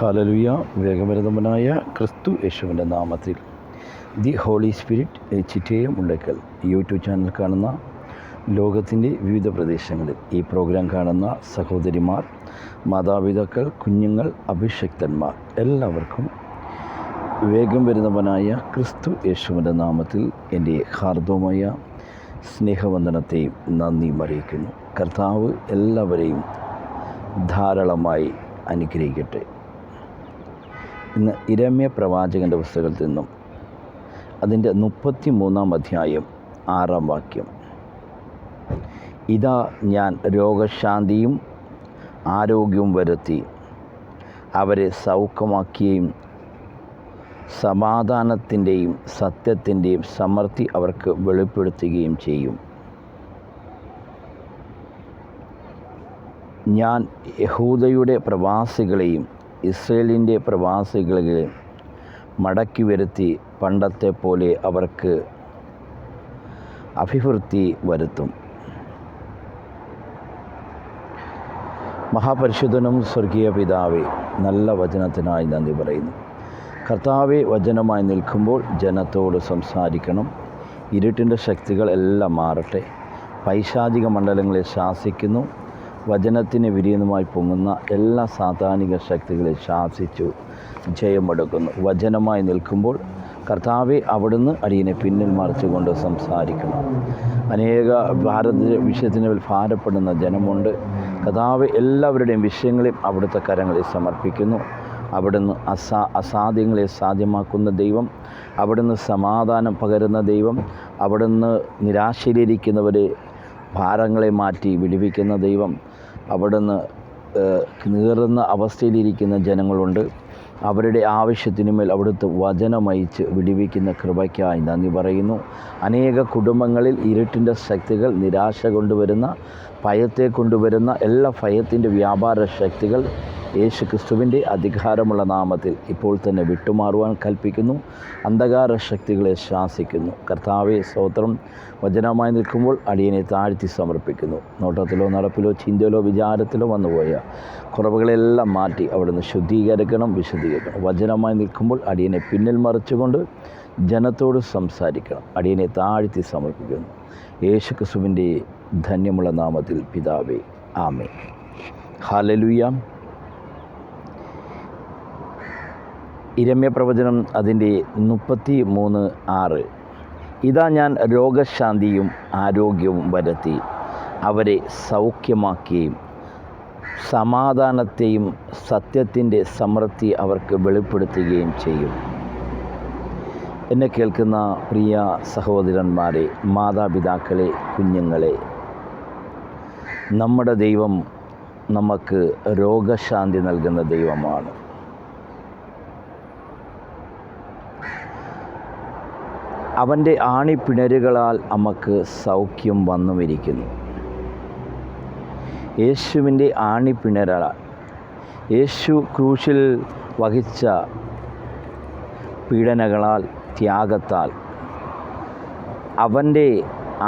Hallelujah. വേഗമരുന്നവനായ ക്രിസ്തു യേശുവിൻ്റെ നാമത്തിൽ ദി ഹോളി സ്പിരിറ്റ് ചിറ്റയം ഉണ്ടക്കൽ യൂട്യൂബ് ചാനൽ കാണുന്ന ലോകത്തിൻ്റെ വിവിധ പ്രദേശങ്ങളിൽ ഈ പ്രോഗ്രാം കാണുന്ന സഹോദരിമാർ, മാതാപിതാക്കൾ, കുഞ്ഞുങ്ങൾ, അഭിഷക്തന്മാർ എല്ലാവർക്കും വേഗം വരുന്നവനായ ക്രിസ്തു യേശുവിൻ്റെ നാമത്തിൽ എൻ്റെ ഹാർദവമായ സ്നേഹവന്ദനത്തെയും നന്ദിയും അറിയിക്കുന്നു. കർത്താവ് എല്ലാവരെയും ധാരാളമായി അനുഗ്രഹിക്കട്ടെ. ഇന്ന് ഇരമ്യ പ്രവാചകൻ്റെ പുസ്തകത്തിൽ നിന്നും അതിൻ്റെ 33-ാം അധ്യായം 6-ാം വാക്യം. ഇതാ ഞാൻ രോഗശാന്തിയും ആരോഗ്യവും വരുത്തി അവരെ സൗഖ്യമാക്കുകയും സമാധാനത്തിൻ്റെയും സത്യത്തിൻ്റെയും സമൃദ്ധി അവർക്ക് വെളിപ്പെടുത്തുകയും ചെയ്യും. ഞാൻ യഹൂദയുടെ പ്രവാസികളെയും ഇസ്രയേലിൻ്റെ പ്രവാസികളെയും മടക്കി വരുത്തി പണ്ടത്തെ പോലെ അവർക്ക് അഭിവൃദ്ധി വരുത്തും. മഹാപരിശുദ്ധനും സ്വർഗീയ പിതാവേ, നല്ല വചനത്തിനായി നന്ദി പറയുന്നു. കർത്താവെ, വചനമായി നിൽക്കുമ്പോൾ ജനത്തോട് സംസാരിക്കണം. ഇരുട്ടിൻ്റെ ശക്തികൾ എല്ലാം മാറട്ടെ. പൈശാചിക മണ്ഡലങ്ങളെ ശാസിക്കുന്നു. വചനത്തിന് വിരീതമായി പൊങ്ങുന്ന എല്ലാ സാധാനിക ശക്തികളെ ശാസിച്ചു ജയമെടുക്കുന്നു. വചനമായി നിൽക്കുമ്പോൾ കർത്താവെ, അവിടുന്ന് അടിയനെ പിന്നിൽ മറിച്ചുകൊണ്ട് സംസാരിക്കണം. അനേക ഭാരത വിഷയത്തിന് ഭാരപ്പെടുന്ന ജനമുണ്ട്. കർത്താവെ, എല്ലാവരുടെയും വിഷയങ്ങളെയും അവിടുത്തെ കരങ്ങളിൽ സമർപ്പിക്കുന്നു. അവിടുന്ന് അസാധ്യങ്ങളെ സാധ്യമാക്കുന്ന ദൈവം, അവിടുന്ന് സമാധാനം പകരുന്ന ദൈവം, അവിടുന്ന് നിരാശയിലിരിക്കുന്നവരെ ഭാരങ്ങളെ മാറ്റി വിടുവിക്കുന്ന ദൈവം, അവിടുന്ന് നീറുന്ന അവസ്ഥയിലിരിക്കുന്ന ജനങ്ങളുണ്ട്. അവരുടെ ആവശ്യത്തിനുമേൽ അവിടുത്തെ വചനമയച്ച് വിടുവിക്കുന്ന കൃപയ്ക്കായി നന്ദി പറയുന്നു. അനേക കുടുംബങ്ങളിൽ ഇരുട്ടിൻ്റെ ശക്തികൾ, നിരാശ കൊണ്ടുവരുന്ന, ഭയത്തെ കൊണ്ടുവരുന്ന എല്ലാ ഭയത്തിൻ്റെ വ്യാപാര ശക്തികൾ യേശു ക്രിസ്തുവിൻ്റെ അധികാരമുള്ള നാമത്തിൽ ഇപ്പോൾ തന്നെ വിട്ടുമാറുവാൻ കൽപ്പിക്കുന്നു. അന്ധകാര ശക്തികളെ ശാസിക്കുന്നു. കർത്താവെ, സ്തോത്രം. വചനമായി നിൽക്കുമ്പോൾ അടിയനെ താഴ്ത്തി സമർപ്പിക്കുന്നു. നോട്ടത്തിലോ നടപ്പിലോ ചിന്തയിലോ വിചാരത്തിലോ വന്നുപോയ കുറവുകളെല്ലാം മാറ്റി അവിടുന്ന് ശുദ്ധീകരിക്കണം, വിശദീകരിക്കണം. വചനമായി നിൽക്കുമ്പോൾ അടിയനെ പിന്നിൽ മറിച്ചുകൊണ്ട് ജനത്തോട് സംസാരിക്കണം. അടിയനെ താഴ്ത്തി സമർപ്പിക്കുന്നു. യേശു ക്രിസ്തുവിൻ്റെ ധന്യമുള്ള നാമത്തിൽ പിതാവേ, ആമേൻ. ഹല്ലേലൂയ. ഇരമ്യ പ്രവചനം അതിൻ്റെ 33:6. ഇതാ ഞാൻ രോഗശാന്തിയും ആരോഗ്യവും വരുത്തി അവരെ സൗഖ്യമാക്കുകയും സമാധാനത്തെയും സത്യത്തിൻ്റെ സമൃദ്ധി അവർക്ക് വെളിപ്പെടുത്തുകയും ചെയ്യും. എന്നെ കേൾക്കുന്ന പ്രിയ സഹോദരന്മാരെ, മാതാപിതാക്കളെ, കുഞ്ഞുങ്ങളെ, നമ്മുടെ ദൈവം നമുക്ക് രോഗശാന്തി നൽകുന്ന ദൈവമാണ്. അവൻ്റെ ആണിപ്പിണരുകളാൽ നമുക്ക് സൗഖ്യം വന്നുമിരിക്കുന്നു. യേശുവിൻ്റെ ആണിപ്പിണരാൽ, യേശു ക്രൂശിൽ വഹിച്ച പീഡനകളാൽ, ത്യാഗത്താൽ, അവൻ്റെ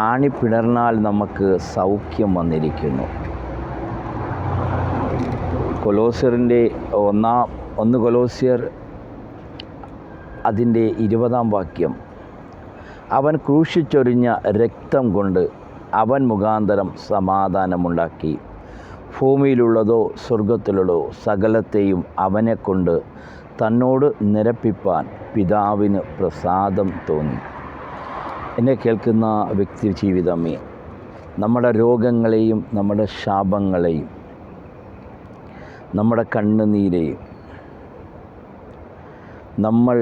ആണിപ്പിണറിനാൽ നമുക്ക് സൗഖ്യം വന്നിരിക്കുന്നു. കൊലോസ്യറിൻ്റെ 1 കൊലോസ്യർ അതിൻ്റെ 20-ാം വാക്യം. അവൻ ക്രൂശിച്ചൊരിഞ്ഞ രക്തം കൊണ്ട് അവൻ മുഖാന്തരം സമാധാനമുണ്ടാക്കി ഭൂമിയിലുള്ളതോ സ്വർഗത്തിലുള്ളതോ സകലത്തെയും അവനെക്കൊണ്ട് തന്നോട് നിരപ്പിപ്പാൻ പിതാവിന് പ്രസാദം തോന്നി. എന്നെ കേൾക്കുന്ന വ്യക്തി ജീവിതമേ, നമ്മുടെ രോഗങ്ങളെയും നമ്മുടെ ശാപങ്ങളെയും നമ്മുടെ കണ്ണുനീരെയും നമ്മൾ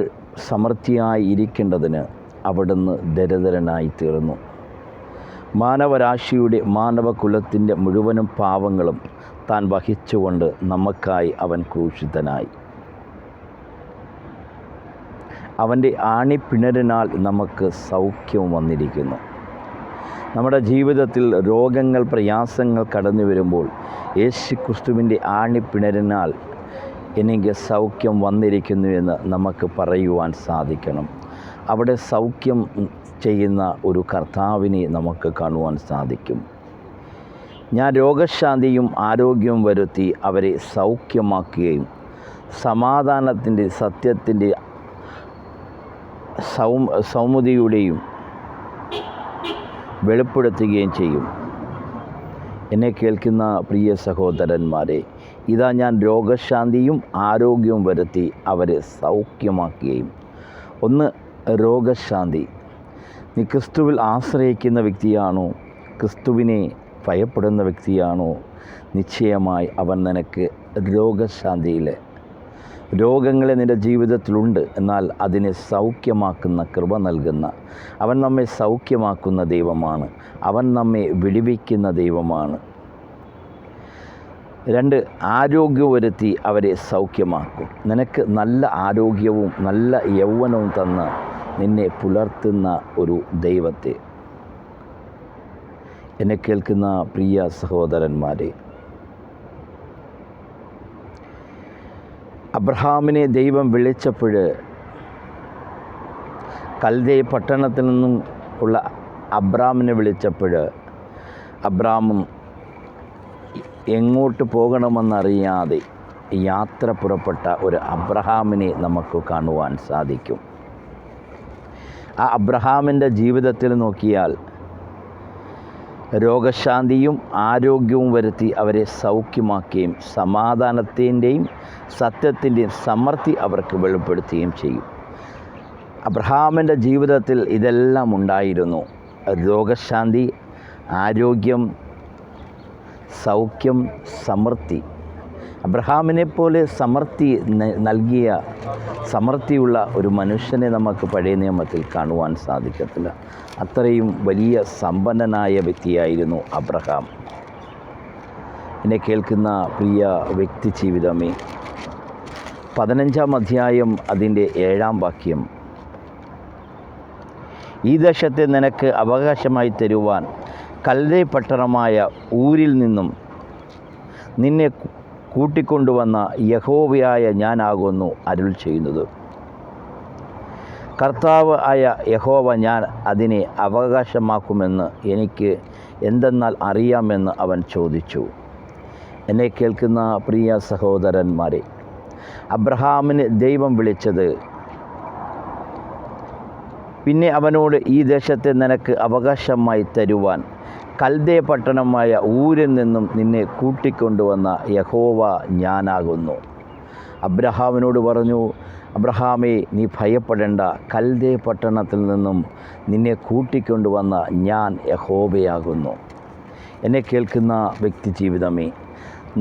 സമൃദ്ധിയായി ഇരിക്കേണ്ടതിന് അവിടുന്ന് ദരിദ്രനായി തീർന്നു. മാനവരാശിയുടെ, മാനവകുലത്തിൻ്റെ മുഴുവനും പാവങ്ങളും താൻ വഹിച്ചുകൊണ്ട് നമുക്കായി അവൻ ക്രൂശിതനായി. അവൻ്റെ ആണിപ്പിണരിനാൽ നമുക്ക് സൗഖ്യം വന്നിരിക്കുന്നു. നമ്മുടെ ജീവിതത്തിൽ രോഗങ്ങൾ, പ്രയാസങ്ങൾ കടന്നു വരുമ്പോൾ യേശു ക്രിസ്തുവിൻ്റെ ആണിപ്പിണരിനാൽ എനിക്ക് സൗഖ്യം വന്നിരിക്കുന്നു എന്ന് നമുക്ക് പറയുവാൻ സാധിക്കണം. അവിടെ സൗഖ്യം ചെയ്യുന്ന ഒരു കർത്താവിനെ നമുക്ക് കാണുവാൻ സാധിക്കും. ഞാൻ രോഗശാന്തിയും ആരോഗ്യവും വരുത്തി അവരെ സൗഖ്യമാക്കുകയും സമാധാനത്തിൻ്റെ, സത്യത്തിൻ്റെ, സൗമ്യതയുടെയും വെളിപ്പെടുത്തുകയും ചെയ്യും. എന്നെ കേൾക്കുന്ന പ്രിയ സഹോദരന്മാരെ, ഇതാ ഞാൻ രോഗശാന്തിയും ആരോഗ്യവും വരുത്തി അവരെ സൗഖ്യമാക്കുകയും. ഒന്ന്, രോഗശാന്തി. നീ ക്രിസ്തുവിൽ ആശ്രയിക്കുന്ന വ്യക്തിയാണോ, ക്രിസ്തുവിനെ ഭയപ്പെടുന്ന വ്യക്തിയാണോ, നിശ്ചയമായി അവൻ നിനക്ക് രോഗശാന്തിയിൽ, രോഗങ്ങളെ നിൻ്റെ ജീവിതത്തിലുണ്ട്, എന്നാൽ അതിനെ സൗഖ്യമാക്കുന്ന കൃപ നൽകുന്ന, അവൻ നമ്മെ സൗഖ്യമാക്കുന്ന ദൈവമാണ്. അവൻ നമ്മെ വിടുവിക്കുന്ന ദൈവമാണ്. 2, ആരോഗ്യം വരുത്തി അവരെ സൗഖ്യമാക്കും. നിനക്ക് നല്ല ആരോഗ്യവും നല്ല യൗവനവും തന്ന് നിന്നെ പുലർത്തുന്ന ഒരു ദൈവത്തെ. എന്നെ കേൾക്കുന്ന പ്രിയ സഹോദരന്മാരെ, അബ്രഹാമിനെ ദൈവം വിളിച്ചപ്പോൾ കൽദേ പട്ടണത്തിൽ നിന്നും ഉള്ള അബ്രാമിനെ വിളിച്ചപ്പോൾ അബ്രാമും എങ്ങോട്ട് പോകണമെന്നറിയാതെ യാത്ര പുറപ്പെട്ട ഒരു അബ്രഹാമിനെ നമുക്ക് കാണുവാൻ സാധിക്കും. ആ അബ്രഹാമിൻ്റെ ജീവിതത്തിൽ നോക്കിയാൽ രോഗശാന്തിയും ആരോഗ്യവും വരുത്തി അവരെ സൗഖ്യമാക്കുകയും സമാധാനത്തിൻ്റെയും സത്യത്തിൻ്റെയും സമൃദ്ധി അവർക്ക് വെളിപ്പെടുത്തുകയും ചെയ്യും. അബ്രഹാമിൻ്റെ ജീവിതത്തിൽ ഇതെല്ലാം ഉണ്ടായിരുന്നു. രോഗശാന്തി, ആരോഗ്യം, സൗഖ്യം, സമൃദ്ധി. അബ്രഹാമിനെ പോലെ നൽകിയ സമൃദ്ധിയുള്ള ഒരു മനുഷ്യനെ നമുക്ക് പഴയ നിയമത്തിൽ കാണുവാൻ സാധിക്കത്തില്ല. അത്രയും വലിയ സമ്പന്നനായ വ്യക്തിയായിരുന്നു അബ്രഹാം. എന്നെ കേൾക്കുന്ന പ്രിയ വ്യക്തി ജീവിതമേ, 15-ാം അധ്യായം അതിൻ്റെ 7-ാം വാക്യം, ഈ ദേശത്തെ നിനക്ക് അവകാശമായി തരുവാൻ കൽദേ പട്ടണമായ ഊരിൽ നിന്നും നിന്നെ കൂട്ടിക്കൊണ്ടുവന്ന യഹോവയായ ഞാനാകുന്നു അരുൾ ചെയ്യുന്നത്. കർത്താവ് ആയ യഹോവ ഞാൻ അതിനെ അവകാശമാക്കുമെന്ന് എനിക്ക് എന്തെന്നാൽ അറിയാമെന്ന് അവൻ ചോദിച്ചു. എന്നെ കേൾക്കുന്ന പ്രിയ സഹോദരന്മാരെ, അബ്രഹാമിന് ദൈവം വിളിച്ചത്, പിന്നെ അവനോട് ഈ ദേശത്തെ നിനക്ക് അവകാശമായി തരുവാൻ കൽദേ പട്ടണമായ ഊരിൽ നിന്നും നിന്നെ കൂട്ടിക്കൊണ്ടുവന്ന യഹോവ ഞാനാകുന്നു. അബ്രഹാമിനോട് പറഞ്ഞു, അബ്രഹാമേ, നീ ഭയപ്പെടേണ്ട, കൽദേ പട്ടണത്തിൽ നിന്നും നിന്നെ കൂട്ടിക്കൊണ്ടുവന്ന ഞാൻ യഹോവയാകുന്നു. എന്നെ കേൾക്കുന്ന വ്യക്തി ജീവിതമേ,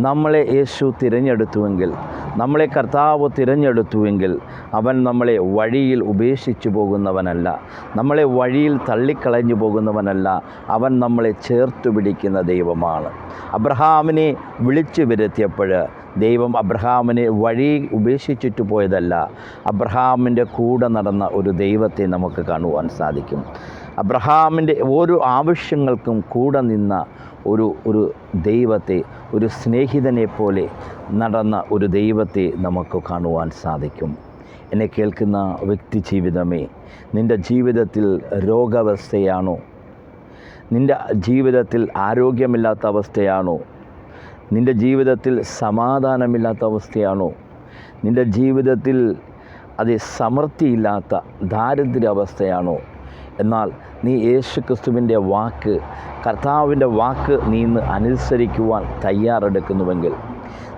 നമ്മളെ യേശു തിരഞ്ഞെടുത്തുവെങ്കിൽ, നമ്മളെ കർത്താവ് തിരഞ്ഞെടുത്തുവെങ്കിൽ അവൻ നമ്മളെ വഴിയിൽ ഉപേക്ഷിച്ചു പോകുന്നവനല്ല, നമ്മളെ വഴിയിൽ തള്ളിക്കളഞ്ഞു പോകുന്നവനല്ല. അവൻ നമ്മളെ ചേർത്തു പിടിക്കുന്ന ദൈവമാണ്. അബ്രഹാമിനെ വിളിച്ചു വരുത്തിയപ്പോൾ ദൈവം അബ്രഹാമിനെ വഴി ഉപേക്ഷിച്ചിട്ട് പോയതല്ല, അബ്രഹാമിൻ്റെ കൂടെ നടന്ന ഒരു ദൈവത്തെ നമുക്ക് കാണുവാൻ സാധിക്കും. അബ്രഹാമിൻ്റെ ഓരോ ആവശ്യങ്ങൾക്കും കൂടെ നിന്ന ഒരു ദൈവത്തെ, ഒരു സ്നേഹിതനെ പോലെ നടന്ന ഒരു ദൈവത്തെ നമുക്ക് കാണുവാൻ സാധിക്കും. എന്നെ കേൾക്കുന്ന വ്യക്തി ജീവിതമേ, നിൻ്റെ ജീവിതത്തിൽ രോഗാവസ്ഥയാണോ, നിൻ്റെ ജീവിതത്തിൽ ആരോഗ്യമില്ലാത്ത അവസ്ഥയാണോ, നിൻ്റെ ജീവിതത്തിൽ സമാധാനമില്ലാത്ത അവസ്ഥയാണോ, നിൻ്റെ ജീവിതത്തിൽ അത് സമൃദ്ധിയില്ലാത്ത ദാരിദ്ര്യാവസ്ഥയാണോ, എന്നാൽ നീ യേശു ക്രിസ്തുവിൻ്റെ വാക്ക്, കർത്താവിൻ്റെ വാക്ക് നീ ഇന്ന് അനുസരിക്കുവാൻ തയ്യാറെടുക്കുന്നുവെങ്കിൽ,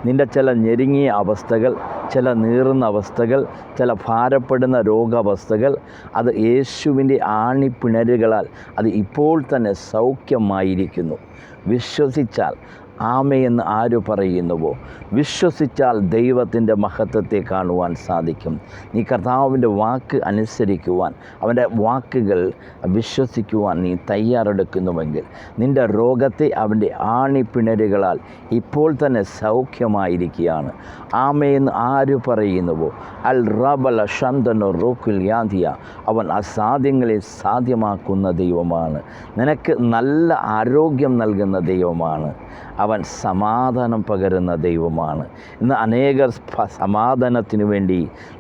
നിൻ്റെ ചില ഞെരുങ്ങിയ അവസ്ഥകൾ, ചില നീറുന്ന അവസ്ഥകൾ, ചില ഭാരപ്പെടുന്ന രോഗാവസ്ഥകൾ, അത് യേശുവിൻ്റെ ആണിപ്പിണരുകളാൽ അത് ഇപ്പോൾ തന്നെ സൗഖ്യമായിരിക്കുന്നു. വിശ്വസിച്ചാൽ ആമയെന്ന് ആര് പറയുന്നുവോ, വിശ്വസിച്ചാൽ ദൈവത്തിൻ്റെ മഹത്വത്തെ കാണുവാൻ സാധിക്കും. നീ കർത്താവിൻ്റെ വാക്ക് അനുസരിക്കുവാൻ, അവൻ്റെ വാക്കുകൾ വിശ്വസിക്കുവാൻ നീ തയ്യാറെടുക്കുന്നുവെങ്കിൽ, നിൻ്റെ രോഗത്തെ അവൻ്റെ ആണിപ്പിണരുകളാൽ ഇപ്പോൾ തന്നെ സൗഖ്യമായിരിക്കുകയാണ്. ആമയെന്ന് ആര് പറയുന്നുവോ, അൽ റബല ഷന്തനോ റോക്കുൽ യാന്തിയ, അവൻ അസാധ്യങ്ങളെ സാധ്യമാക്കുന്ന ദൈവമാണ്. നിനക്ക് നല്ല ആരോഗ്യം നൽകുന്ന ദൈവമാണ്. അവൻ സമാധാനം പകരുന്ന ദൈവമാണ്. ഇന്ന് അനേകർ സമാധാനത്തിനു വേണ്ടി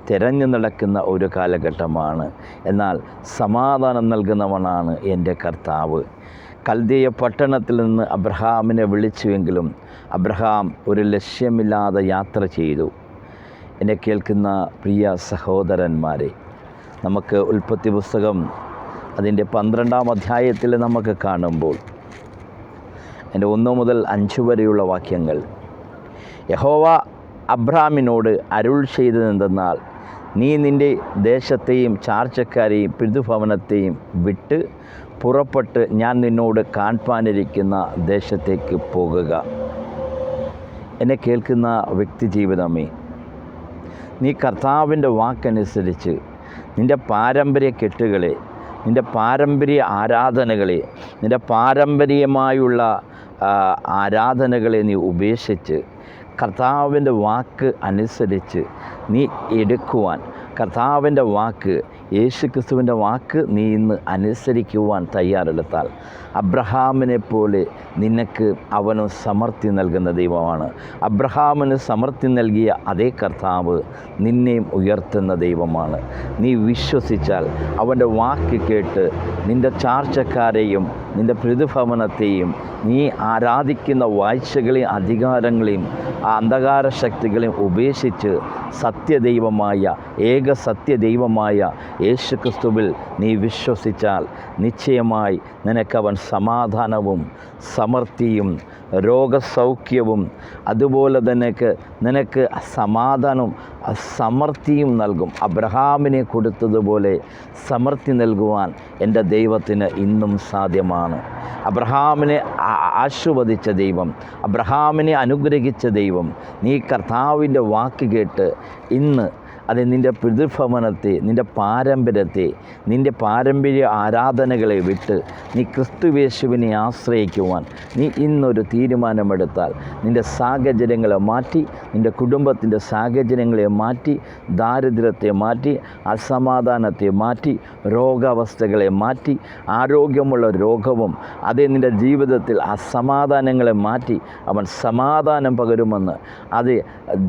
തിരഞ്ഞു നടക്കുന്ന ഒരു കാലഘട്ടമാണ്. എന്നാൽ സമാധാനം നൽകുന്നവനാണ് എൻ്റെ കർത്താവ്. കൽദയ പട്ടണത്തിൽ നിന്ന് അബ്രഹാമിനെ വിളിച്ചുവെങ്കിലും അബ്രഹാം ഒരു ലക്ഷ്യമില്ലാതെ യാത്ര ചെയ്തു. എന്നെ കേൾക്കുന്ന പ്രിയ സഹോദരന്മാരെ, നമുക്ക് ഉൽപ്പത്തി പുസ്തകം അതിൻ്റെ 12-ാം അധ്യായത്തിൽ നമുക്ക് കാണുമ്പോൾ അതിൻ്റെ 1 മുതൽ 5 വരെയുള്ള വാക്യങ്ങൾ, യഹോവ അബ്രാമിനോട് അരുൾ ചെയ്തതെന്തെന്നാൽ, നീ നിൻ്റെ ദേശത്തെയും ചാർച്ചക്കാരെയും പിതൃഭവനത്തെയും വിട്ട് പുറപ്പെട്ട് ഞാൻ നിന്നോട് കാൺപാനിരിക്കുന്ന ദേശത്തേക്ക് പോകുക. എന്നെ കേൾക്കുന്ന വ്യക്തി ജീവിതമേ, നീ കർത്താവിൻ്റെ വാക്കനുസരിച്ച് നിൻ്റെ പാരമ്പര്യ കെട്ടുകളെ, നിൻ്റെ പാരമ്പര്യ ആരാധനകളെ, നിൻ്റെ പാരമ്പര്യമായുള്ള ആരാധനകളെ നീ ഉപേക്ഷിച്ച് കർത്താവിൻ്റെ വാക്ക് അനുസരിച്ച് നീ എടുക്കുവാൻ, കർത്താവിൻ്റെ വാക്ക്, യേശുക്രിസ്തുവിൻ്റെ വാക്ക് നീ ഇന്ന് അനുസരിക്കുവാൻ തയ്യാറെടുത്താൽ, അബ്രഹാമിനെ പോലെ നിനക്ക് അവന് സമൃദ്ധി നൽകുന്ന ദൈവമാണ്. അബ്രഹാമിന് സമൃദ്ധി നൽകിയ അതേ കർത്താവ് നിന്നെയും ഉയർത്തുന്ന ദൈവമാണ്. നീ വിശ്വസിച്ചാൽ, അവൻ്റെ വാക്ക് കേട്ട് നിൻ്റെ ചാർച്ചക്കാരെയും നിൻ്റെ പിതൃഭവനത്തെയും നീ ആരാധിക്കുന്ന വാഴ്ചകളെയും അധികാരങ്ങളെയും അന്ധകാര ശക്തികളെയും ഉപേക്ഷിച്ച് സത്യദൈവമായ, ഏക സത്യദൈവമായ യേശുക്രിസ്തുവിൽ നീ വിശ്വസിച്ചാൽ നിശ്ചയമായി നിനക്കവൻ സമാധാനവും സമൃദ്ധിയും രോഗസൗഖ്യവും അതുപോലെ തന്നെ നിനക്ക് സമാധാനവും സമൃദ്ധിയും നൽകും. അബ്രഹാമിനെ കൊടുത്തതുപോലെ സമൃദ്ധി നൽകുവാൻ എൻ്റെ ദൈവത്തിന് ഇന്നും സാധ്യമാണ്. അബ്രഹാമിനെ ആശീർവദിച്ച ദൈവം, അബ്രഹാമിനെ അനുഗ്രഹിച്ച ദൈവം, നീ കർത്താവിൻ്റെ വാക്ക് കേട്ട് ഇന്ന് അത് നിൻ്റെ പിതൃഭവനത്തെ, നിൻ്റെ പാരമ്പര്യത്തെ, നിൻ്റെ പാരമ്പര്യ ആരാധനകളെ വിട്ട് നീ ക്രിസ്തുയേശുവിനെ ആശ്രയിക്കുവാൻ നീ ഇന്നൊരു തീരുമാനമെടുത്താൽ, നിൻ്റെ സാഹചര്യങ്ങളെ മാറ്റി, നിൻ്റെ കുടുംബത്തിൻ്റെ സാഹചര്യങ്ങളെ മാറ്റി, ദാരിദ്ര്യത്തെ മാറ്റി, അസമാധാനത്തെ മാറ്റി, രോഗാവസ്ഥകളെ മാറ്റി, ആരോഗ്യമുള്ള രോഗവും അതേ നിൻ്റെ ജീവിതത്തിൽ അസമാധാനങ്ങളെ മാറ്റി അവൻ സമാധാനം പകരുമെന്ന്, അത്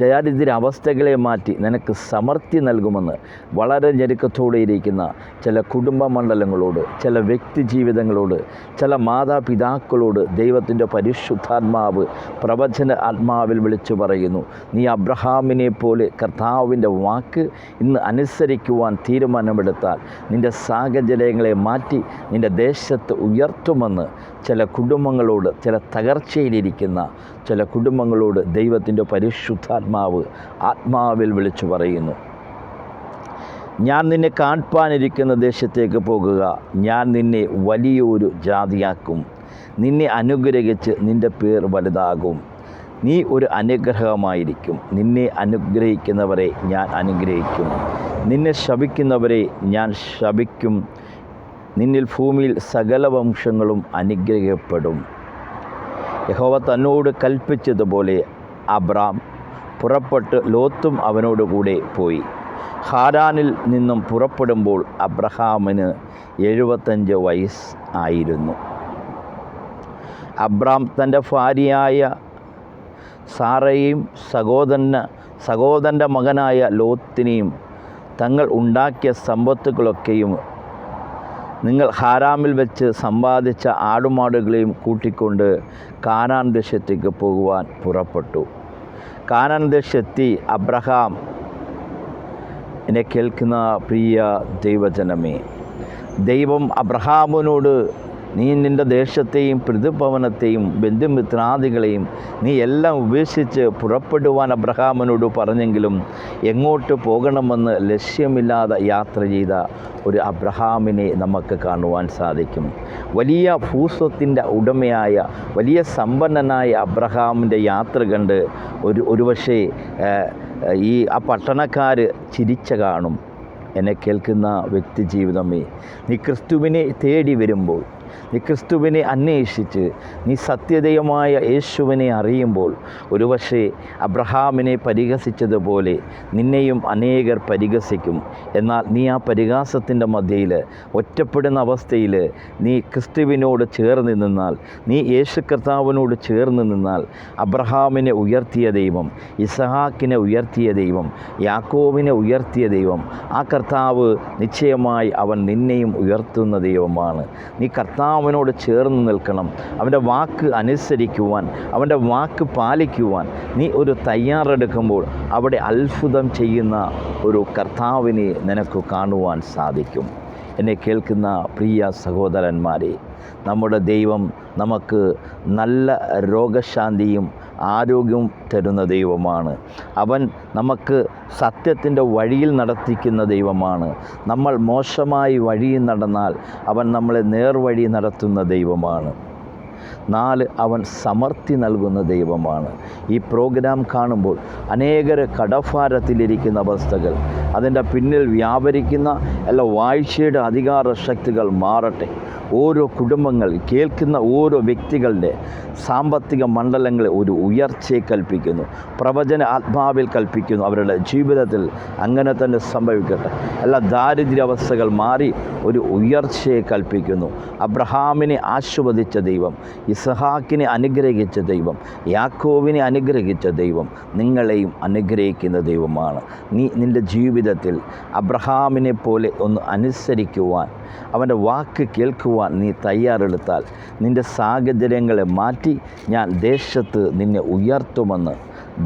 ദാരിദ്ര്യ അവസ്ഥകളെ മാറ്റി നിനക്ക് സമൃദ്ധി നൽകുമെന്ന് വളരെ ഞെരുക്കത്തോടെ ഇരിക്കുന്ന ചില കുടുംബ മണ്ഡലങ്ങളോട്, ചില വ്യക്തി ജീവിതങ്ങളോട്, ചില മാതാപിതാക്കളോട് ദൈവത്തിൻ്റെ പരിശുദ്ധാത്മാവ് പ്രവചന ആത്മാവിൽ വിളിച്ചു പറയുന്നു. നീ അബ്രഹാമിനെ പോലെ കർത്താവിൻ്റെ വാക്ക് ഇന്ന് അനുസരിക്കുവാൻ തീരുമാനമെടുത്താൽ നിൻ്റെ സാഹചര്യങ്ങളെ മാറ്റി നിൻ്റെ ദേശത്ത് ഉയർത്തുമെന്ന് ചില കുടുംബങ്ങളോട്, ചില തകർച്ചയിലിരിക്കുന്ന ചില കുടുംബങ്ങളോട് ദൈവത്തിൻ്റെ പരിശുദ്ധാത്മാവ് ആത്മാവിൽ വിളിച്ചു പറയുന്നു. ഞാൻ നിന്നെ കാൺപാനിരിക്കുന്ന ദേശത്തേക്ക് പോകുക, ഞാൻ നിന്നെ വലിയൊരു ജാതിയാക്കും, നിന്നെ അനുഗ്രഹിച്ച് നിൻ്റെ പേർ വലുതാകും, നീ ഒരു അനുഗ്രഹമായിരിക്കും, നിന്നെ അനുഗ്രഹിക്കുന്നവരെ ഞാൻ അനുഗ്രഹിക്കും, നിന്നെ ശപിക്കുന്നവരെ ഞാൻ ശപിക്കും, നിന്നിൽ ഭൂമിയിൽ സകല വംശങ്ങളും അനുഗ്രഹിക്കപ്പെടും. യഹോവ തന്നോട് കൽപ്പിച്ചതുപോലെ അബ്രാം പുറപ്പെട്ട് ലോത്തും അവനോടുകൂടെ പോയി. ഹാരാനിൽ നിന്നും പുറപ്പെടുമ്പോൾ അബ്രഹാമിന് 75 വയസ്സ് ആയിരുന്നു. അബ്രാം തൻ്റെ ഭാര്യയായ സാറയെയും സഹോദരൻ്റെ മകനായ ലോത്തിനെയും തങ്ങൾ ഉണ്ടാക്കിയ സമ്പത്തുകളൊക്കെയും നിങ്ങൾ ഹാരാമിൽ വെച്ച് സമ്പാദിച്ച ആടുമാടുകളെയും കൂട്ടിക്കൊണ്ട് കാനാൻ ദേശത്തേക്ക് പോകുവാൻ പുറപ്പെട്ടു. കാനാൻ ദേശത്തെത്തി അബ്രഹാം, എന്നെ കേൾക്കുന്ന പ്രിയ ദൈവജനമേ, ദൈവം അബ്രഹാമിനോട് നീ നിൻ്റെ ദേശത്തെയും പിതൃഭവനത്തെയും ബന്ധുമിത്രാദികളെയും നീ എല്ലാം ഉപേക്ഷിച്ച് പുറപ്പെടുവാൻ അബ്രഹാമിനോട് പറഞ്ഞെങ്കിലും എങ്ങോട്ട് പോകണമെന്ന് ലക്ഷ്യമില്ലാതെ യാത്ര ചെയ്ത ഒരു അബ്രഹാമിനെ നമുക്ക് കാണുവാൻ സാധിക്കും. വലിയ ഭൂസ്വത്തിൻ്റെ ഉടമയായ, വലിയ സമ്പന്നനായ അബ്രഹാമിൻ്റെ യാത്ര കണ്ട് ഒരുപക്ഷേ ആ പട്ടണക്കാർ ചിരിച്ച കാണും. എന്നെ കേൾക്കുന്ന വ്യക്തി ജീവിതമേ, നീ ക്രിസ്തുവിനെ തേടി വരുമ്പോൾ, നീ ക്രിസ്തുവിനെ അന്വേഷിച്ച് നീ സത്യദൈവമായ യേശുവിനെ അറിയുമ്പോൾ ഒരുപക്ഷേ അബ്രഹാമിനെ പരിഹസിച്ചതുപോലെ നിന്നെയും അനേകർ പരിഹസിക്കും. എന്നാൽ നീ ആ പരിഹാസത്തിൻ്റെ മധ്യയിൽ, ഒറ്റപ്പെടുന്ന അവസ്ഥയിൽ നീ ക്രിസ്തുവിനോട് ചേർന്ന് നിന്നാൽ, നീ യേശു കർത്താവിനോട് ചേർന്ന് നിന്നാൽ, അബ്രഹാമിനെ ഉയർത്തിയ ദൈവം, ഇസഹാക്കിനെ ഉയർത്തിയ ദൈവം, യാക്കോബിനെ ഉയർത്തിയ ദൈവം, ആ കർത്താവ് നിശ്ചയമായി അവൻ നിന്നെയും ഉയർത്തുന്ന ദൈവമാണ്. നീ കർത്താവ് കർത്താവിനോട് ചേർന്ന് നിൽക്കണം. അവൻ്റെ വാക്ക് അനുസരിക്കുവാൻ, അവൻ്റെ വാക്ക് പാലിക്കുവാൻ നീ ഒരു തയ്യാറെടുക്കുമ്പോൾ അവിടെ അത്ഭുതം ചെയ്യുന്ന ഒരു കർത്താവിനെ നിനക്ക് കാണുവാൻ സാധിക്കും. എന്നെ കേൾക്കുന്ന പ്രിയ സഹോദരന്മാരെ, നമ്മുടെ ദൈവം നമുക്ക് നല്ല രോഗശാന്തിയും ആരോഗ്യവും തരുന്ന ദൈവമാണ്. അവൻ നമുക്ക് സത്യത്തിൻ്റെ വഴിയിൽ നടത്തിക്കുന്ന ദൈവമാണ്. നമ്മൾ മോശമായി വഴിയിൽ നടന്നാൽ അവൻ നമ്മളെ നേർവഴി നടത്തുന്ന ദൈവമാണ്. 4, അവൻ സമൃദ്ധി നൽകുന്ന ദൈവമാണ്. ഈ പ്രോഗ്രാം കാണുമ്പോൾ അനേകർ കടഭാരത്തിലിരിക്കുന്ന അവസ്ഥകൾ, അതിൻ്റെ പിന്നിൽ വ്യാപരിക്കുന്ന എല്ലാ വാഴ്ചയുടെ അധികാര ശക്തികൾ മാറട്ടെ. ഓരോ കുടുംബങ്ങൾ, കേൾക്കുന്ന ഓരോ വ്യക്തികളുടെ സാമ്പത്തിക മണ്ഡലങ്ങളെ ഒരു ഉയർച്ചയെ കൽപ്പിക്കുന്നു. പ്രവചന ആത്മാവിൽ കൽപ്പിക്കുന്നു. അവരുടെ ജീവിതത്തിൽ അങ്ങനെ തന്നെ സംഭവിക്കട്ടെ. എല്ലാ ദാരിദ്ര്യാവസ്ഥകൾ മാറി ഒരു ഉയർച്ചയെ കൽപ്പിക്കുന്നു. അബ്രഹാമിനെ ആശീർവദിച്ച ദൈവം, ഇസഹാക്കിനെ അനുഗ്രഹിച്ച ദൈവം, യാക്കോബിനെ അനുഗ്രഹിച്ച ദൈവം നിങ്ങളെയും അനുഗ്രഹിക്കുന്ന ദൈവമാണ്. നീ നിൻ്റെ ജീവിതത്തിൽ അബ്രഹാമിനെ പോലെ ഒന്ന് അനുസരിക്കുവാൻ, അവൻ്റെ വാക്ക് കേൾക്കുവാൻ നീ തയ്യാറെടുത്താൽ നിൻ്റെ സാഹചര്യങ്ങളെ മാറ്റി ഞാൻ ദേശത്ത് നിന്നെ ഉയർത്തുമെന്ന്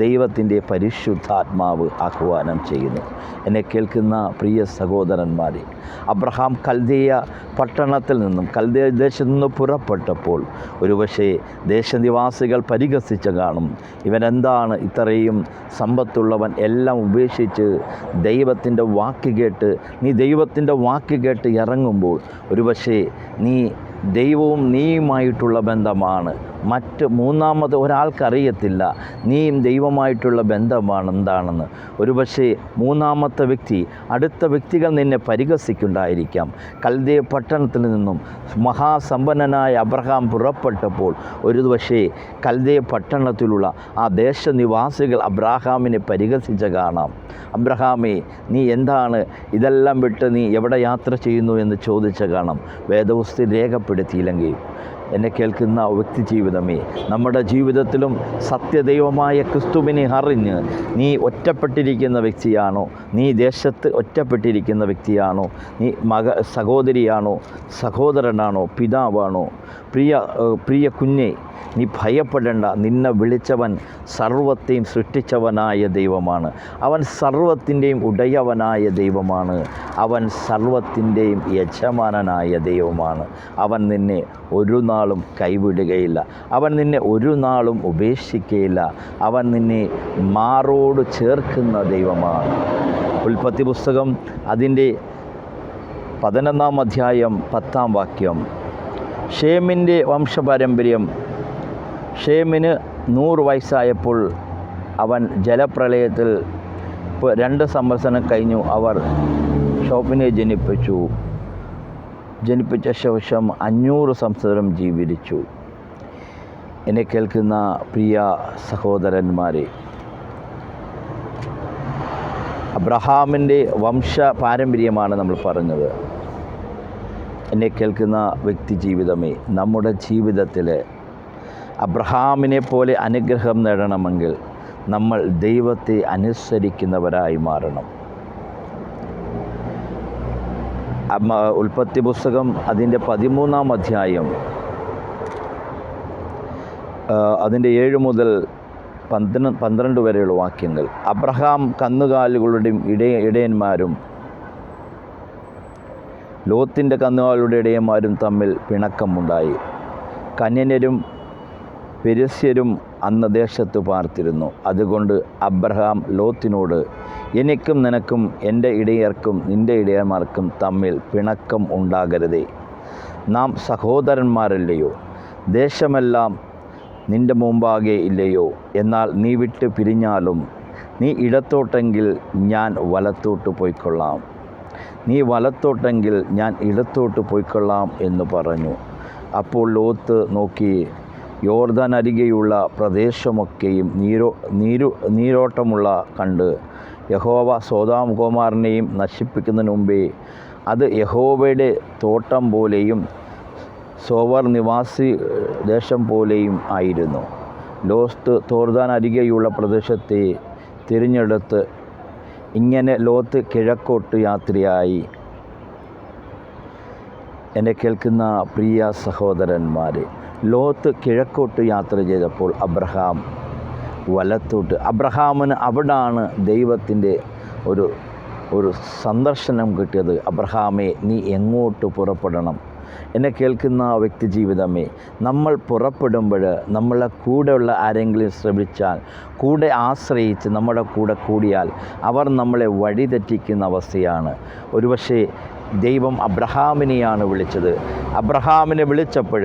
ദൈവത്തിൻ്റെ പരിശുദ്ധാത്മാവ് ആഹ്വാനം ചെയ്യുന്നു. എന്നെ കേൾക്കുന്ന പ്രിയ സഹോദരന്മാരെ, അബ്രഹാം കൽദയ പട്ടണത്തിൽ നിന്നും, കൽദയ ദേശത്തു നിന്ന് പുറപ്പെട്ടപ്പോൾ ഒരുപക്ഷേ ദേശനിവാസികൾ പരിഹസിച്ച് കാണും. ഇവനെന്താണ് ഇത്രയും സമ്പത്തുള്ളവൻ, എല്ലാം ഉപേക്ഷിച്ച് ദൈവത്തിൻ്റെ വാക്ക് കേട്ട്, നീ ദൈവത്തിൻ്റെ വാക്ക് കേട്ട് ഇറങ്ങുമ്പോൾ ഒരുപക്ഷേ നീ ദൈവവും നീയുമായിട്ടുള്ള ബന്ധമാണ്. മറ്റ് മൂന്നാമത് ഒരാൾക്കറിയത്തില്ല നീയും ദൈവമായിട്ടുള്ള ബന്ധമാണ് എന്താണെന്ന്. ഒരുപക്ഷേ മൂന്നാമത്തെ വ്യക്തി, അടുത്ത വ്യക്തികൾ നിന്നെ പരിഹസിക്കുണ്ടായിരിക്കാം. കൽദയ പട്ടണത്തിൽ നിന്നും മഹാസമ്പന്നനായ അബ്രഹാം പുറപ്പെട്ടപ്പോൾ ഒരുപക്ഷേ കൽദയ പട്ടണത്തിലുള്ള ആ ദേശനിവാസികൾ അബ്രഹാമിനെ പരിഹസിച്ച് കാണാം. അബ്രഹാമേ, നീ എന്താണ് ഇതെല്ലാം വിട്ട് നീ എവിടെ യാത്ര ചെയ്യുന്നു എന്ന് ചോദിച്ച് കാണാം. വേദപുസ്തകത്തിൽ രേഖപ്പെടുത്തിയില്ലെങ്കിൽ എന്നെ കേൾക്കുന്ന വ്യക്തി ജീവിതമേ, നമ്മുടെ ജീവിതത്തിലും സത്യദൈവമായ ക്രിസ്തുവിനെ അറിഞ്ഞ് നീ ഒറ്റപ്പെട്ടിരിക്കുന്ന വ്യക്തിയാണോ, നീ ദേശത്ത് ഒറ്റപ്പെട്ടിരിക്കുന്ന വ്യക്തിയാണോ, നീ സഹോദരിയാണോ, സഹോദരനാണോ, പിതാവാണോ, പ്രിയ കുഞ്ഞെ, നീ ഭയപ്പെടേണ്ട. നിന്നെ വിളിച്ചവൻ സർവ്വത്തെയും സൃഷ്ടിച്ചവനായ ദൈവമാണ്. അവൻ സർവ്വത്തിൻ്റെയും ഉടയവനായ ദൈവമാണ്. അവൻ സർവ്വത്തിൻ്റെയും യജമാനനായ ദൈവമാണ്. അവൻ നിന്നെ ഒരു നാളും കൈവിടുകയില്ല. അവൻ നിന്നെ ഒരു നാളും ഉപേക്ഷിക്കുകയില്ല. അവൻ നിന്നെ മാറോട് ചേർക്കുന്ന ദൈവമാണ്. ഉൽപ്പത്തി പുസ്തകം അതിൻ്റെ 11-ാം അധ്യായം 10-ാം വാക്യം, ഷേമിൻ്റെ വംശപാരമ്പര്യം. ഷേമിന് 100 വയസ്സായപ്പോൾ അവൻ ജലപ്രളയത്തിൽ 2 സംവത്സരം കഴിഞ്ഞു അവർ ഷോപ്പിനെ ജനിപ്പിച്ച ശേഷം 500 സംവത്സരം ജീവിച്ചു. എന്നെ കേൾക്കുന്ന പ്രിയ സഹോദരന്മാരെ, അബ്രഹാമിൻ്റെ വംശ പാരമ്പര്യമാണ് നമ്മൾ പറഞ്ഞത്. എന്നെ കേൾക്കുന്ന വ്യക്തി ജീവിതമേ, നമ്മുടെ ജീവിതത്തിൽ അബ്രഹാമിനെ പോലെ അനുഗ്രഹം നേടണമെങ്കിൽ നമ്മൾ ദൈവത്തെ അനുസരിക്കുന്നവരായി മാറണം. ഉൽപ്പത്തി പുസ്തകം അതിൻ്റെ 13-ാം അധ്യായം അതിൻ്റെ 7 മുതൽ 12 വരെയുള്ള വാക്യങ്ങൾ. അബ്രഹാം കന്നുകാലികളുടെയും ഇടയന്മാരും ലോത്തിൻ്റെ കന്നുകാലികളുടെ ഇടയന്മാരും തമ്മിൽ പിണക്കമുണ്ടായി. കന്യന്യരും പെരിസ്യരും അന്ന് ദേശത്ത് പാർത്തിരുന്നു. അതുകൊണ്ട് അബ്രഹാം ലോത്തിനോട്, എനിക്കും നിനക്കും എൻ്റെ ഇടയർക്കും നിൻ്റെ ഇടയന്മാർക്കും തമ്മിൽ പിണക്കം ഉണ്ടാകരുതേ. നാം സഹോദരന്മാരല്ലയോ? ദേശമെല്ലാം നിൻ്റെ മുമ്പാകെ ഇല്ലയോ? എന്നാൽ നീ വിട്ട് പിരിഞ്ഞാലും നീ ഇടത്തോട്ടെങ്കിൽ ഞാൻ വലത്തോട്ട് പോയിക്കൊള്ളാം, നീ വലത്തോട്ടെങ്കിൽ ഞാൻ ഇടത്തോട്ട് പോയിക്കൊള്ളാം എന്ന് പറഞ്ഞു. അപ്പോൾ ലോത്ത് നോക്കി യോർദാൻ അരികെയുള്ള പ്രദേശമൊക്കെയും നീരോട്ടമുള്ള കണ്ട്, യഹോവ സോദോം ഗോമോറയെയും നശിപ്പിക്കുന്നതിന് മുമ്പേ അത് യഹോവയുടെ തോട്ടം പോലെയും സോവർ നിവാസി ദേശം പോലെയും ആയിരുന്നു. ലോത്ത് യോർദാൻ അരികെയുള്ള പ്രദേശത്തെ തിരഞ്ഞെടുത്ത് ഇങ്ങനെ ലോത്ത് കിഴക്കോട്ട് യാത്രയായി. എന്നെ കേൾക്കുന്ന പ്രിയ സഹോദരന്മാരെ, ലോത്ത് കിഴക്കോട്ട് യാത്ര ചെയ്തപ്പോൾ അബ്രഹാം വലത്തോട്ട്. അബ്രഹാമിന് അവിടാണ് ദൈവത്തിൻ്റെ ഒരു സന്ദർശനം കിട്ടിയത്. അബ്രഹാമേ, നീ എങ്ങോട്ട് പുറപ്പെടണം? എന്നെ കേൾക്കുന്ന വ്യക്തി ജീവിതമേ, നമ്മൾ പുറപ്പെടുമ്പോൾ നമ്മളെ കൂടെയുള്ള ആരെങ്കിലും ശ്രമിച്ചാൽ, കൂടെ ആശ്രയിച്ച് നമ്മുടെ കൂടെ കൂടിയാൽ അവർ നമ്മളെ വഴിതെറ്റിക്കുന്ന അവസ്ഥയാണ്. ഒരുപക്ഷെ ദൈവം അബ്രഹാമിനെയാണ് വിളിച്ചത്. അബ്രഹാമിനെ വിളിച്ചപ്പോൾ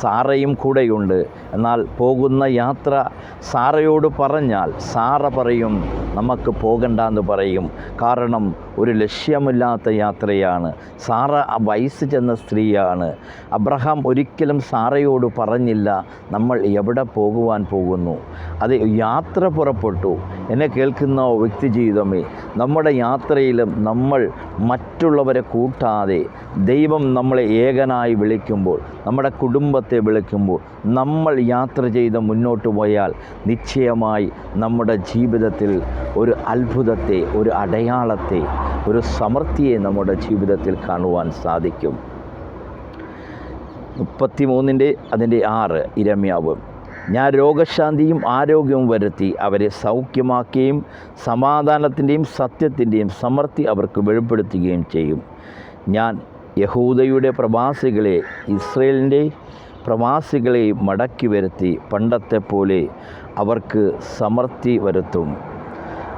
സാറയും കൂടെയുണ്ട്. എന്നാൽ പോകുന്ന യാത്ര സാറയോട് പറഞ്ഞാൽ സാറ പറയും നമുക്ക് പോകണ്ടെന്ന് പറയും. കാരണം ഒരു ലക്ഷ്യമില്ലാത്ത യാത്രയാണ്. സാറ വയസ്സ് ചെന്ന സ്ത്രീയാണ്. അബ്രഹാം ഒരിക്കലും സാറയോട് പറഞ്ഞില്ല നമ്മൾ എവിടെ പോകുവാൻ പോകുന്നു. അത് യാത്ര പുറപ്പെട്ടു. എന്നെ കേൾക്കുന്ന വ്യക്തി ജീവിതമേ, നമ്മുടെ യാത്രയിലും നമ്മൾ മറ്റുള്ളവരെ കൂട്ടാതെ ദൈവം നമ്മളെ ഏകനായി വിളിക്കുമ്പോൾ, നമ്മുടെ കുടുംബത്തെ വിളിക്കുമ്പോൾ നമ്മൾ യാത്ര ചെയ്ത് മുന്നോട്ട് പോയാൽ നിശ്ചയമായി നമ്മുടെ ജീവിതത്തിൽ ഒരു അത്ഭുതത്തെ, ഒരു അടയാളത്തെ, ഒരു സമൃദ്ധിയെ നമ്മുടെ ജീവിതത്തിൽ കാണുവാൻ സാധിക്കും. 33:6 ഇരമ്യാവ്. ഞാൻ രോഗശാന്തിയും ആരോഗ്യവും വരുത്തി അവരെ സൗഖ്യമാക്കുകയും സമാധാനത്തിൻ്റെയും സത്യത്തിൻ്റെയും സമൃദ്ധി അവർക്ക് വെളിപ്പെടുത്തുകയും ചെയ്യും. ഞാൻ യഹൂദയുടെ പ്രവാസികളെ ഇസ്രയേലിൻ്റെ പ്രവാസികളെ മടക്കി വരുത്തി പണ്ടത്തെ പോലെ അവർക്ക് സമൃദ്ധി വരുത്തും.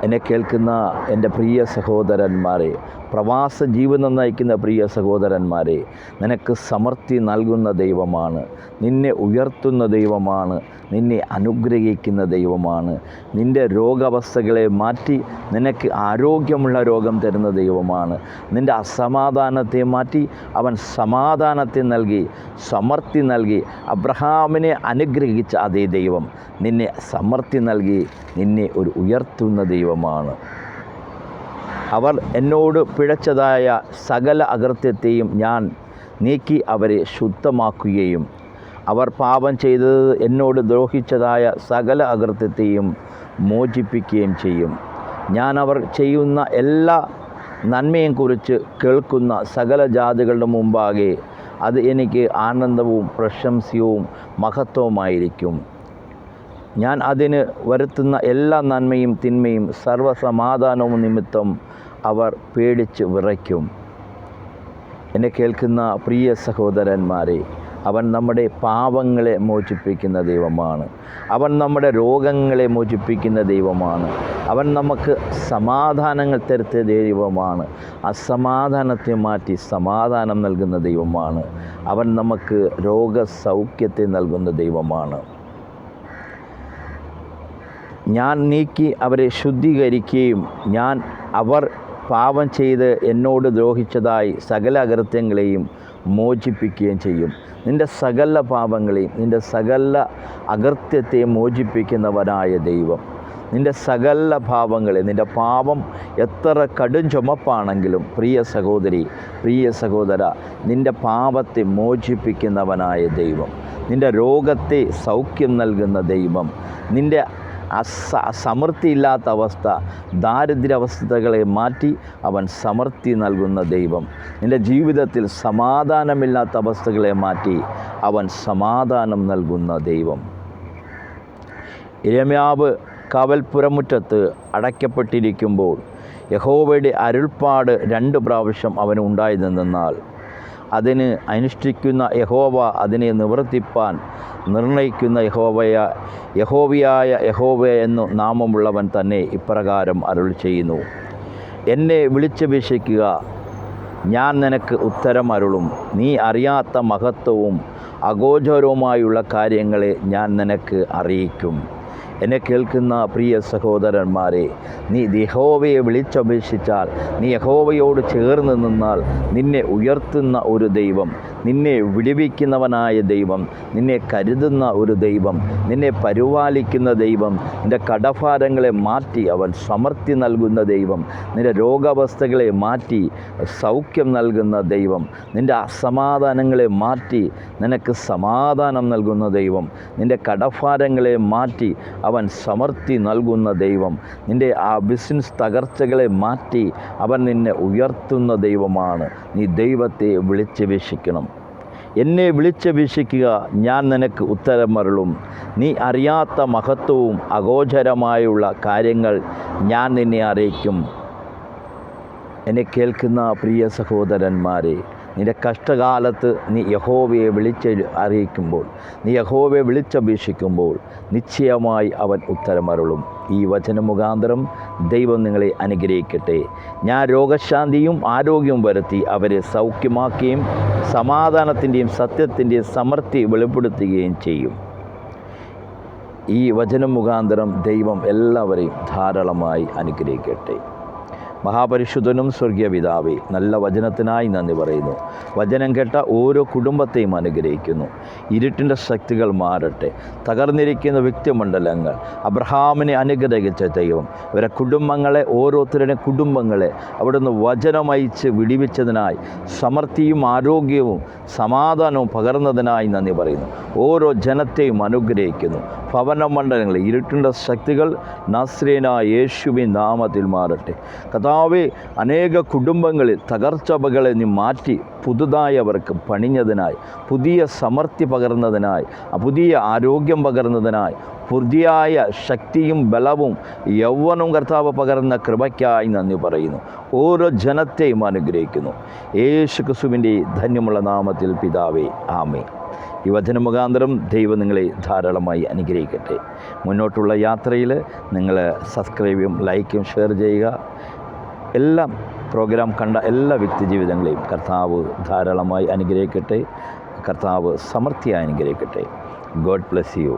എന്നെ കേൾക്കുന്ന എൻ്റെ പ്രിയ സഹോദരന്മാരെ, പ്രവാസ ജീവിതം നയിക്കുന്ന പ്രിയ സഹോദരന്മാരെ, നിനക്ക് സമൃദ്ധി നൽകുന്ന ദൈവമാണ്, നിന്നെ ഉയർത്തുന്ന ദൈവമാണ്, നിന്നെ അനുഗ്രഹിക്കുന്ന ദൈവമാണ്. നിൻ്റെ രോഗാവസ്ഥകളെ മാറ്റി നിനക്ക് ആരോഗ്യമുള്ള രോഗം തരുന്ന ദൈവമാണ്. നിൻ്റെ അസമാധാനത്തെ മാറ്റി അവൻ സമാധാനത്തെ നൽകി, സമൃദ്ധി നൽകി. അബ്രഹാമിനെ അനുഗ്രഹിച്ച അതേ ദൈവം നിന്നെ സമൃദ്ധി നൽകി നിന്നെ ഒരു ഉയർത്തുന്ന ദൈവമാണ്. അവർ എന്നോട് പിഴച്ചതായ സകല അകൃത്യത്തെയും ഞാൻ നീക്കി അവരെ ശുദ്ധമാക്കുകയും അവർ പാപം ചെയ്തത് എന്നോട് ദ്രോഹിച്ചതായ സകല അകൃത്യത്തെയും മോചിപ്പിക്കുകയും ചെയ്യും. ഞാൻ അവർ ചെയ്യുന്ന എല്ലാ നന്മയും കുറിച്ച് കേൾക്കുന്ന സകല ജാതികളുടെ മുമ്പാകെ അത് എനിക്ക് ആനന്ദവും പ്രശംസയും മഹത്വവുമായിരിക്കും. ഞാൻ അതിന് വരുത്തുന്ന എല്ലാ നന്മയും തിന്മയും സർവ്വസമാധാനവും നിമിത്തം അവർ പേടിച്ച് വിറയ്ക്കും. എന്നെ കേൾക്കുന്ന പ്രിയ സഹോദരന്മാരെ, അവൻ നമ്മുടെ പാപങ്ങളെ മോചിപ്പിക്കുന്ന ദൈവമാണ്. അവൻ നമ്മുടെ രോഗങ്ങളെ മോചിപ്പിക്കുന്ന ദൈവമാണ്. അവൻ നമുക്ക് സമാധാനങ്ങൾ തരുത്ത ദൈവമാണ്. അസമാധാനത്തെ മാറ്റി സമാധാനം നൽകുന്ന ദൈവമാണ്. അവൻ നമുക്ക് രോഗസൗഖ്യത്തെ നൽകുന്ന ദൈവമാണ്. ഞാൻ നീക്കി അവരെ ശുദ്ധീകരിക്കുകയും ഞാൻ അവർ പാപം ചെയ്ത് എന്നോട് ദ്രോഹിച്ചതായി സകല അകൃത്യങ്ങളെയും മോചിപ്പിക്കുകയും ചെയ്യും. നിൻ്റെ സകല പാപങ്ങളെയും നിൻ്റെ സകല അകൃത്യത്തെയും മോചിപ്പിക്കുന്നവനായ ദൈവം നിൻ്റെ സകല പാപങ്ങളെ, നിൻ്റെ പാപം എത്ര കടും ചുമപ്പാണെങ്കിലും പ്രിയ സഹോദരി, പ്രിയ സഹോദര, നിൻ്റെ പാപത്തെ മോചിപ്പിക്കുന്നവനായ ദൈവം, നിൻ്റെ രോഗത്തെ സൗഖ്യം നൽകുന്ന ദൈവം, നിൻ്റെ സമൃദ്ധിയില്ലാത്ത അവസ്ഥ, ദാരിദ്ര്യാവസ്ഥകളെ മാറ്റി അവൻ സമൃദ്ധി നൽകുന്ന ദൈവം, നിൻ്റെ ജീവിതത്തിൽ സമാധാനമില്ലാത്ത അവസ്ഥകളെ മാറ്റി അവൻ സമാധാനം നൽകുന്ന ദൈവം. യിരെമ്യാവ് കാവൽപ്പുരമുറ്റത്ത് അടയ്ക്കപ്പെട്ടിരിക്കുമ്പോൾ യഹോവയുടെ അരുൾപ്പാട് 2 പ്രാവശ്യം അവന് ഉണ്ടായതെന്നാൽ അതിന് അനുഷ്ഠിക്കുന്ന യഹോവ, അതിനെ നിവർത്തിപ്പാൻ നിർണയിക്കുന്ന യഹോവയായ യഹോവ എന്നു നാമമുള്ളവൻ തന്നെ ഇപ്രകാരം അരുൾ ചെയ്യുന്നു: എന്നെ വിളിച്ചപേക്ഷിക്കുക, ഞാൻ നിനക്ക് ഉത്തരം അരുളും. നീ അറിയാത്ത മഹത്വവും അഗോചരവുമായുള്ള കാര്യങ്ങളെ ഞാൻ നിനക്ക് അറിയിക്കും. എന്നെ കേൾക്കുന്ന പ്രിയ സഹോദരന്മാരെ, നീ യഹോവയെ വിളിച്ചപേക്ഷിച്ചാൽ, നീ യഹോവയോട് ചേർന്ന് നിന്നാൽ നിന്നെ ഉയർത്തുന്ന ഒരു ദൈവം, നിന്നെ വിടുവിക്കുന്നവനായ ദൈവം, നിന്നെ കരുതുന്ന ഒരു ദൈവം, നിന്നെ പരിപാലിക്കുന്ന ദൈവം, നിൻ്റെ കടഭാരങ്ങളെ മാറ്റി അവൻ സമൃദ്ധി നൽകുന്ന ദൈവം, നിൻ്റെ രോഗാവസ്ഥകളെ മാറ്റി സൗഖ്യം നൽകുന്ന ദൈവം, നിൻ്റെ അസമാധാനങ്ങളെ മാറ്റി നിനക്ക് സമാധാനം നൽകുന്ന ദൈവം, നിൻ്റെ കടഭാരങ്ങളെ മാറ്റി അവൻ സമൃദ്ധി നൽകുന്ന ദൈവം. നിൻ്റെ ആ ബിസിനസ് തകർച്ചകളെ മാറ്റി അവൻ നിന്നെ ഉയർത്തുന്ന ദൈവമാണ്. നീ ദൈവത്തെ വിളിച്ചപേക്ഷിക്കണം. എന്നെ വിളിച്ചപേക്ഷിക്കുക, ഞാൻ നിനക്ക് ഉത്തരമരുളും. നീ അറിയാത്ത മഹത്വവും അഗോചരമായുള്ള കാര്യങ്ങൾ ഞാൻ നിന്നെ അറിയിക്കും. എന്നെ കേൾക്കുന്ന പ്രിയ സഹോദരന്മാരെ, നിൻ്റെ കഷ്ടകാലത്ത് നീ യഹോവയെ അറിയിക്കുമ്പോൾ, നീ യഹോവയെ വിളിച്ചപേക്ഷിക്കുമ്പോൾ നിശ്ചയമായി അവൻ ഉത്തരമരുളും. ഈ വചനമുഖാന്തരം ദൈവം നിങ്ങളെ അനുഗ്രഹിക്കട്ടെ. ഞാൻ രോഗശാന്തിയും ആരോഗ്യവും വരുത്തി അവരെ സൗഖ്യമാക്കുകയും സമാധാനത്തിൻ്റെയും സത്യത്തിൻ്റെയും സമൃദ്ധി വെളിപ്പെടുത്തുകയും ചെയ്യും. ഈ വചനമുഖാന്തരം ദൈവം എല്ലാവരെയും ധാരാളമായി അനുഗ്രഹിക്കട്ടെ. മഹാപരിശുദ്ധനും സ്വർഗീയ പിതാവേ, നല്ല വചനത്തിനായി നന്ദി പറയുന്നു. വചനം കേട്ട ഓരോ കുടുംബത്തെയും അനുഗ്രഹിക്കുന്നു. ഇരുട്ടിൻ്റെ ശക്തികൾ മാറട്ടെ. തകർന്നിരിക്കുന്ന വ്യക്തിമണ്ഡലങ്ങൾ അബ്രഹാമിനെ അനുഗ്രഹിച്ച ദൈവം ഇവരെ കുടുംബങ്ങളെ, ഓരോരുത്തരുടെ കുടുംബങ്ങളെ അവിടുന്ന് വചനമയച്ച് വിടിവിച്ചതിനായി, സമൃദ്ധിയും ആരോഗ്യവും സമാധാനവും പകർന്നതിനായി നന്ദി പറയുന്നു. ഓരോ ജനത്തെയും അനുഗ്രഹിക്കുന്നു. ഭവനമണ്ഡലങ്ങളിൽ ഇരുട്ടിൻ്റെ ശക്തികൾ നസ്രേനായ യേശുവിൻ നാമത്തിൽ മാറട്ടെ. കർത്താവേ, അനേക കുടുംബങ്ങളിൽ തകർച്ചകളെ നീ മാറ്റി പുതുതായി അവർക്ക് പണിഞ്ഞതിനായി, പുതിയ സമൃദ്ധി പകർന്നതിനായി, പുതിയ ആരോഗ്യം പകർന്നതിനായി, പുതിയായ ശക്തിയും ബലവും യൗവനവും കർത്താവ് പകർന്ന കൃപയ്ക്കായി നന്ദി പറയുന്നു. ഓരോ ജനത്തെയും അനുഗ്രഹിക്കുന്നു. യേശു ക്രിസ്തുവിൻ്റെ ധന്യമുള്ള നാമത്തിൽ പിതാവേ, ആമേൻ. ഈ വചനമുഖാന്തരം ദൈവം നിങ്ങളെ ധാരാളമായി അനുഗ്രഹിക്കട്ടെ. മുന്നോട്ടുള്ള യാത്രയിൽ നിങ്ങൾ സബ്സ്ക്രൈബും ലൈക്കും ഷെയർ ചെയ്യുക. എല്ലാം പ്രോഗ്രാം കണ്ട എല്ലാ വ്യക്തിജീവിതങ്ങളെയും കർത്താവ് ധാരാളമായി അനുഗ്രഹിക്കട്ടെ. കർത്താവ് സമൃദ്ധിയായി അനുഗ്രഹിക്കട്ടെ. God bless you.